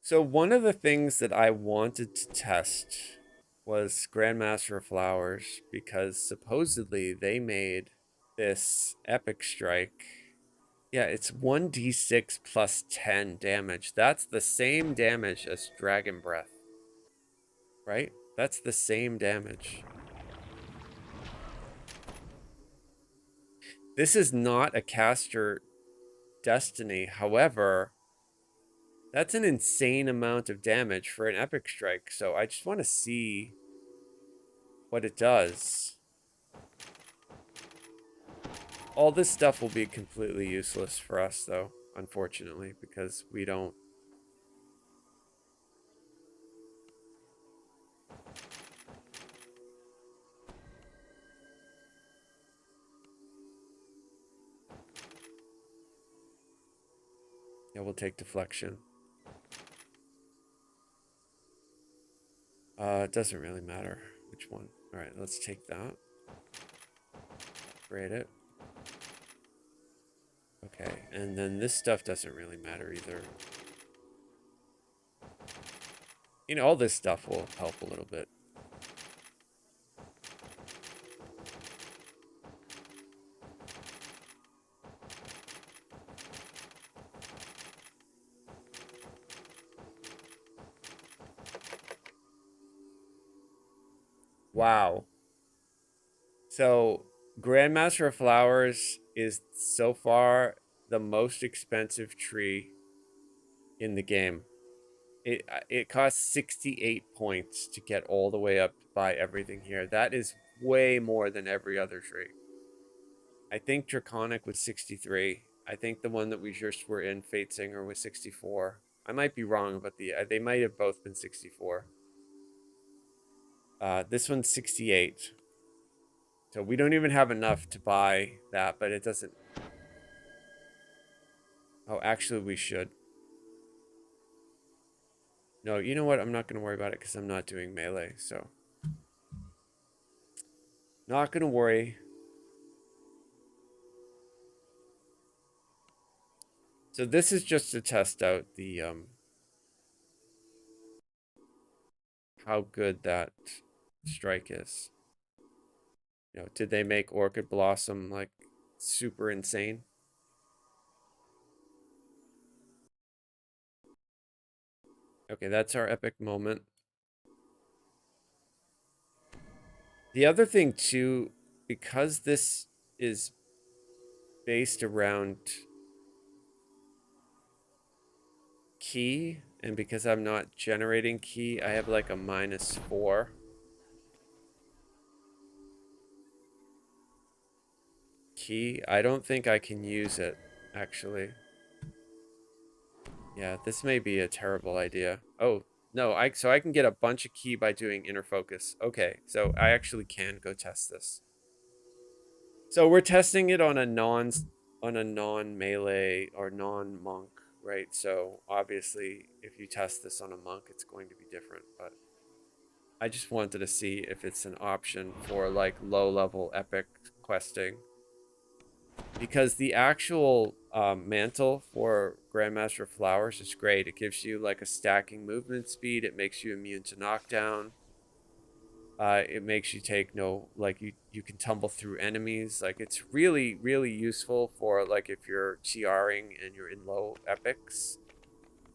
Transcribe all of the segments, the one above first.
So one of the things that I wanted to test was Grandmaster of Flowers because supposedly they made this epic strike. Yeah, it's 1d6 plus 10 damage. That's the same damage as Dragon Breath. Right? That's the same damage. This is not a caster destiny. However, that's an insane amount of damage for an epic strike. So I just want to see what it does. All this stuff will be completely useless for us, though, unfortunately, because we don't. Yeah, we'll take deflection. It doesn't really matter which one. All right, let's take that. Upgrade it. Okay, and then this stuff doesn't really matter either. You know, all this stuff will help a little bit. Wow. So, Grandmaster of Flowers is so far the most expensive tree in the game. It costs 68 points to get all the way up to buy everything here. That is way more than every other tree. I think Draconic was 63. I think the one that we just were in, Fate Singer, was 64. I might be wrong about they might have both been 64. This one's 68. So we don't even have enough to buy that, but it doesn't. Oh, actually we should. No, you know what? I'm not going to worry about it because I'm not doing melee, so. Not going to worry. So this is just to test out the, how good that strike is. You know, did they make Orchid Blossom, like, super insane? Okay, that's our epic moment. The other thing, too, because this is based around key, and because I'm not generating key, I have like a -4. Key. I don't think I can use it, actually. Yeah, this may be a terrible idea. Oh, no, so I can get a bunch of key by doing inner focus. Okay, so I actually can go test this. So we're testing it on a non-melee or non-monk, right? So obviously if you test this on a monk, it's going to be different, but I just wanted to see if it's an option for like low-level epic questing. Because the actual mantle for Grandmaster of Flowers is great. It gives you like a stacking movement speed. It makes you immune to knockdown. It makes you take you can tumble through enemies. Like it's really, really useful for like if you're TRing and you're in low epics.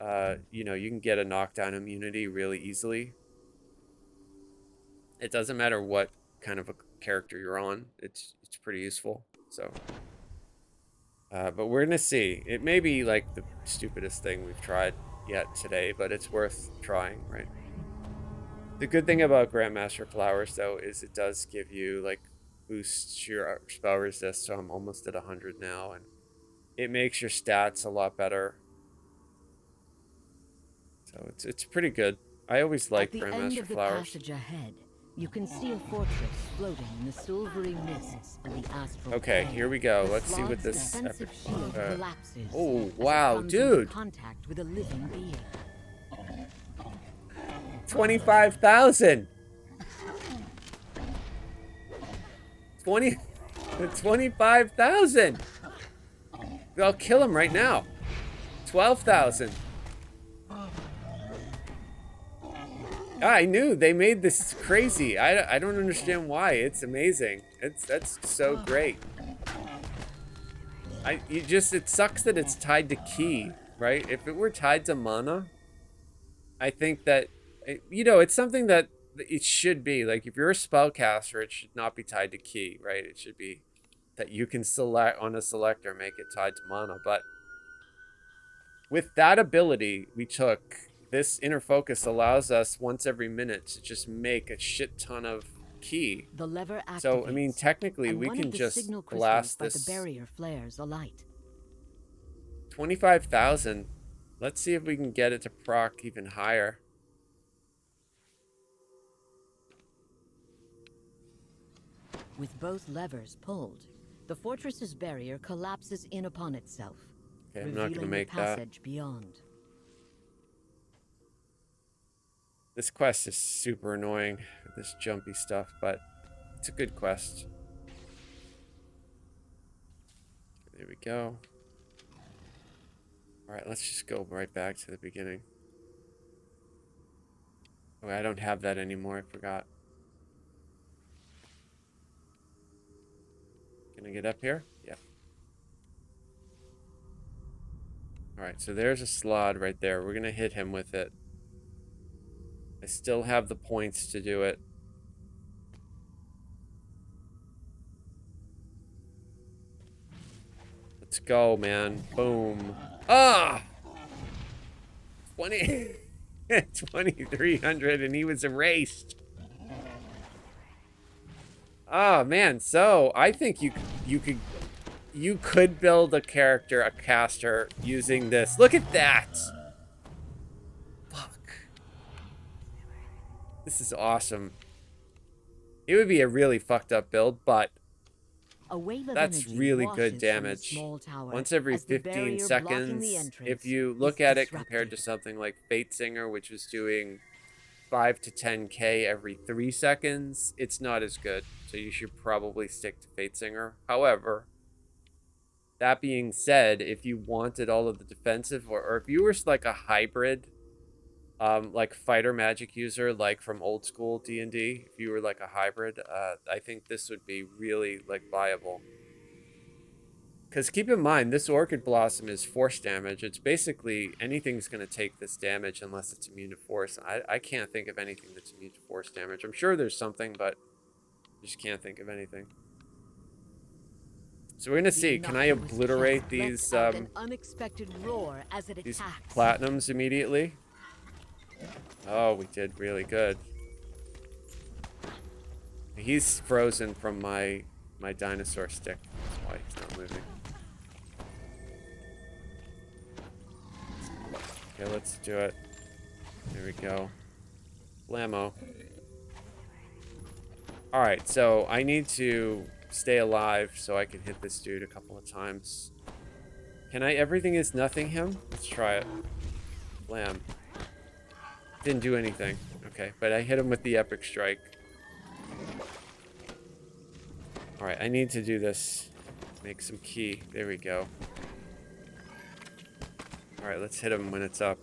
You know, you can get a knockdown immunity really easily. It doesn't matter what kind of a character you're on. It's pretty useful. So but we're gonna see. It may be like the stupidest thing we've tried yet today, but it's worth trying, right? The good thing about Grandmaster Flowers, though, is it does give you like boosts your spell resist. So I'm almost at 100 now, and it makes your stats a lot better. So it's pretty good. I always like Grandmaster Flowers. Passage ahead, you can see a fortress floating in the silvery mists of the astral Okay, plane. Here we go. The Let's see what this defensive shield collapses oh, as it wow, comes dude. into contact with a living being. 25,000. 25,000. I'll kill him right now. 12,000. I knew they made this crazy. I don't understand why. It's amazing. That's so great. It sucks that it's tied to key, right? If it were tied to mana, I think that it's something that it should be. Like if you're a spellcaster, it should not be tied to key, right? It should be that you can select on a selector, make it tied to mana. But with that ability we took, this inner focus allows us once every minute to just make a shit ton of key. The lever activates, so I mean, technically and we one can of the just signal crystals blast by this. the barrier flares alight. 25,000. Let's see if we can get it to proc even higher. With both levers pulled, the fortress's barrier collapses in upon itself, Okay, I'm not gonna revealing make the that. passage beyond. This quest is super annoying with this jumpy stuff, but it's a good quest. There we go. All right, let's just go right back to the beginning. Oh, I don't have that anymore. I forgot. Can I get up here? Yeah. All right, so there's a slot right there. We're gonna hit him with it. I still have the points to do it. Let's go, man. Boom. Ah! 20... 2,300 and he was erased. Oh, man. So, I think you could build a character, a caster, using this. Look at that! Fuck. This is awesome. It would be a really fucked up build, but A wave of that's energy really washes good from the damage. small tower Once every as the 15 barrier blocking the seconds, entrance if you is look at it compared to disrupted. something like Fate Singer, which was doing 5 to 10k every 3 seconds, it's not as good. So you should probably stick to Fate Singer. However, that being said, if you wanted all of the defensive, or if you were like a hybrid, like fighter magic user, like from old school D&D, if you were like a hybrid, I think this would be really like viable. Because keep in mind, this Orchid Blossom is force damage. It's basically anything's going to take this damage unless it's immune to force. I can't think of anything that's immune to force damage. I'm sure there's something, but I just can't think of anything. So we're going to see, can I obliterate these unexpected roar as it these attacks. platinums immediately? Oh, we did really good. He's frozen from my dinosaur stick. That's why he's not moving. Okay, let's do it. There we go. Blammo. Alright, so I need to stay alive so I can hit this dude a couple of times. Can I everything is nothing him? Let's try it. Blam. Didn't do anything. Okay, but I hit him with the epic strike. Alright, I need to do this. Make some key. There we go. Alright, let's hit him when it's up.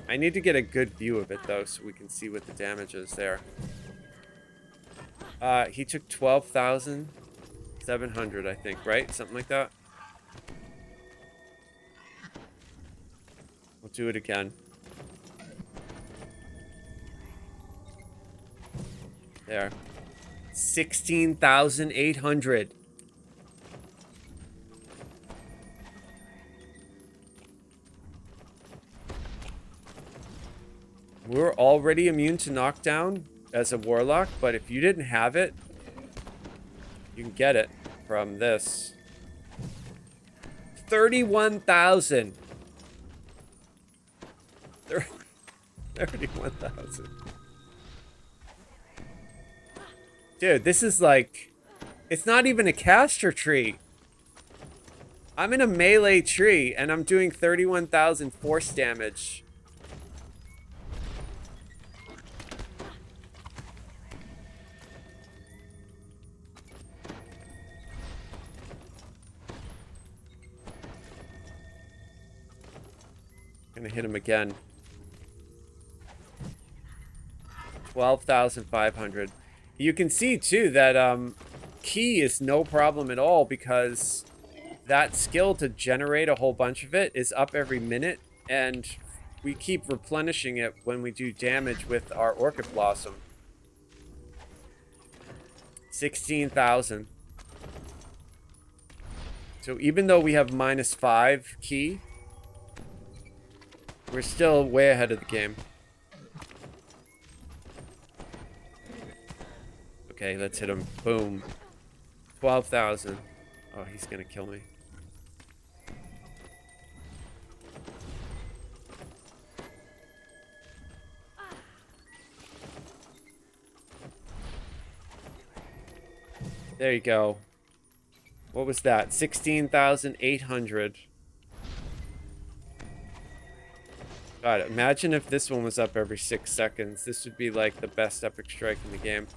I need to get a good view of it, though, so we can see what the damage is there. He took 12,700, I think, right? Something like that. We'll do it again. There. 16,800. We're already immune to knockdown as a warlock, but if you didn't have it, you can get it from this. 31,000. 31,000. Dude, this is like... It's not even a caster tree. I'm in a melee tree, and I'm doing 31,000 force damage. Gonna hit him again. 12,500. You can see too that key is no problem at all because that skill to generate a whole bunch of it is up every minute, and we keep replenishing it when we do damage with our Orchid Blossom. 16,000. So even though we have -5 key, we're still way ahead of the game. Okay, let's hit him. Boom. 12,000. Oh, he's gonna kill me. There you go. What was that? 16,800. God, imagine if this one was up every 6 seconds. This would be like the best epic strike in the game.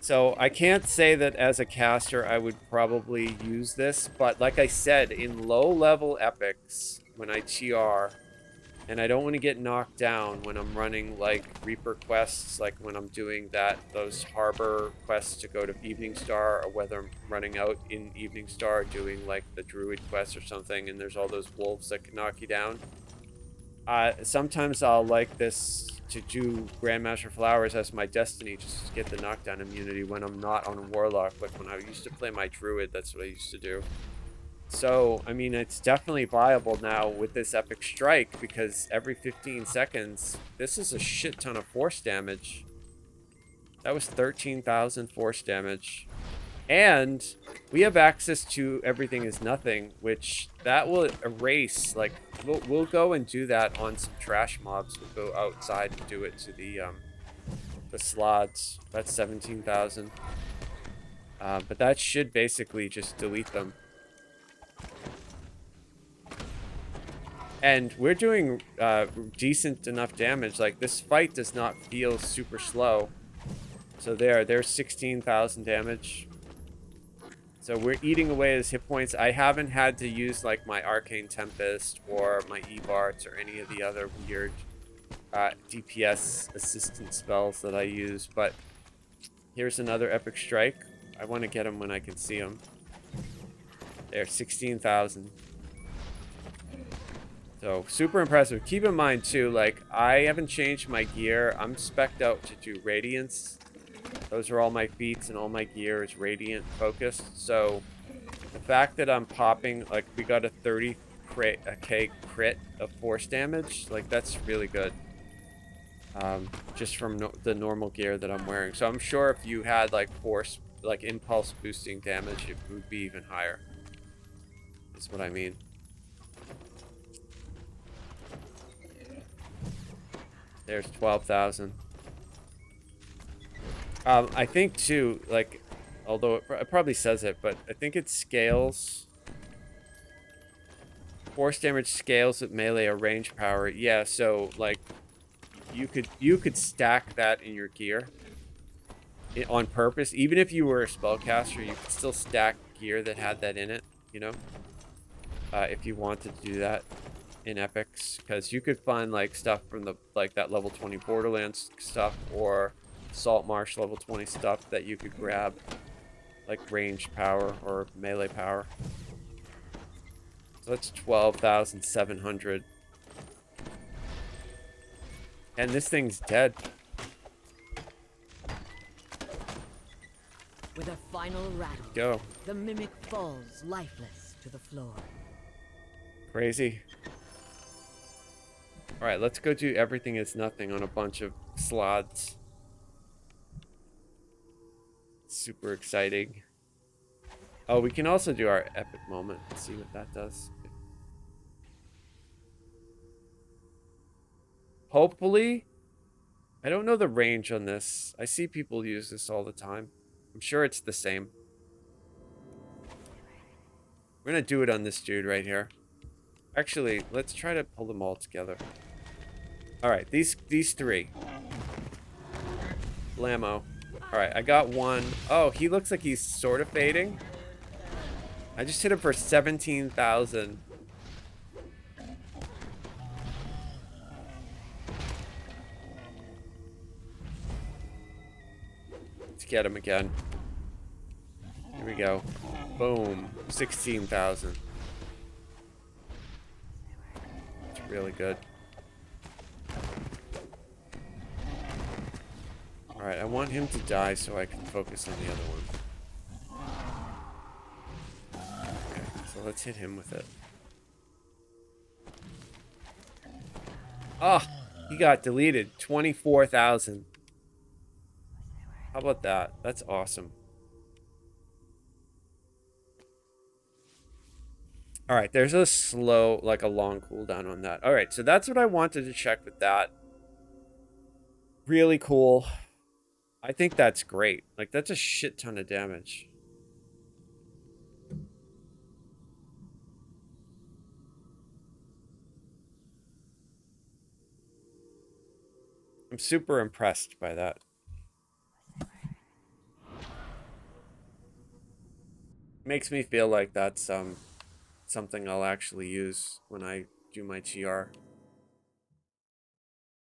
So I can't say that as a caster I would probably use this, but like I said, in low-level epics, when I TR, and I don't want to get knocked down when I'm running like Reaper quests, like when I'm doing those harbor quests to go to Evening Star, or whether I'm running out in Evening Star doing like the Druid quest or something, and there's all those wolves that can knock you down. Sometimes I'll like this to do Grandmaster of Flowers as my destiny, just to get the knockdown immunity when I'm not on a Warlock. Like when I used to play my Druid, that's what I used to do. So, I mean, it's definitely viable now with this epic strike, because every 15 seconds, this is a shit ton of force damage. That was 13,000 force damage. And we have access to Everything is Nothing, which that will erase, like, we'll go and do that on some trash mobs. We'll go outside and do it to the slots. That's 17,000. But that should basically just delete them. And we're doing decent enough damage. Like, this fight does not feel super slow. So there's 16,000 damage. So we're eating away his hit points. I haven't had to use like my Arcane Tempest or my Evarts or any of the other weird DPS assistant spells that I use. But here's another epic strike. I want to get him when I can see him. There, 16,000. So super impressive. Keep in mind too, like, I haven't changed my gear. I'm spec'd out to do Radiance. Those are all my feats, and all my gear is Radiant focused. So the fact that I'm popping, like, we got a 30k crit of force damage, like, that's really good. Just from the normal gear that I'm wearing. So I'm sure if you had like force, like impulse boosting damage, it would be even higher. Is what I mean. There's 12,000. I think too, like, although it probably says it, but I think it scales. Force damage scales with melee or range power. Yeah, so like, you could stack that in your gear on purpose. Even if you were a spellcaster, you could still stack gear that had that in it. You know, if you wanted to do that in epics, because you could find like stuff from the that level 20 Borderlands stuff or Salt Marsh level 20 stuff that you could grab, like ranged power or melee power. So that's 12,700. And this thing's dead. With a final rattle, Go. the mimic falls lifeless to the floor. Crazy. Alright, let's go do Everything is Nothing on a bunch of slots. Super exciting. Oh, we can also do our epic moment. Let's see what that does. Hopefully. I don't know the range on this. I see people use this all the time. I'm sure it's the same. We're gonna do it on this dude right here. Actually, let's try to pull them all together. Alright, these three. Blammo. Alright, I got one. Oh, he looks like he's sort of fading. I just hit him for 17,000. get him again. Here we go. Boom. 16,000. It's really good. Alright, I want him to die so I can focus on the other one. Okay, so let's hit him with it. Ah, oh, he got deleted. 24,000. How about that? That's awesome. Alright, there's a slow, like a long cooldown on that. Alright, so that's what I wanted to check with that. Really cool. I think that's great. Like, that's a shit ton of damage. I'm super impressed by that. Makes me feel like that's something I'll actually use when I do my TR.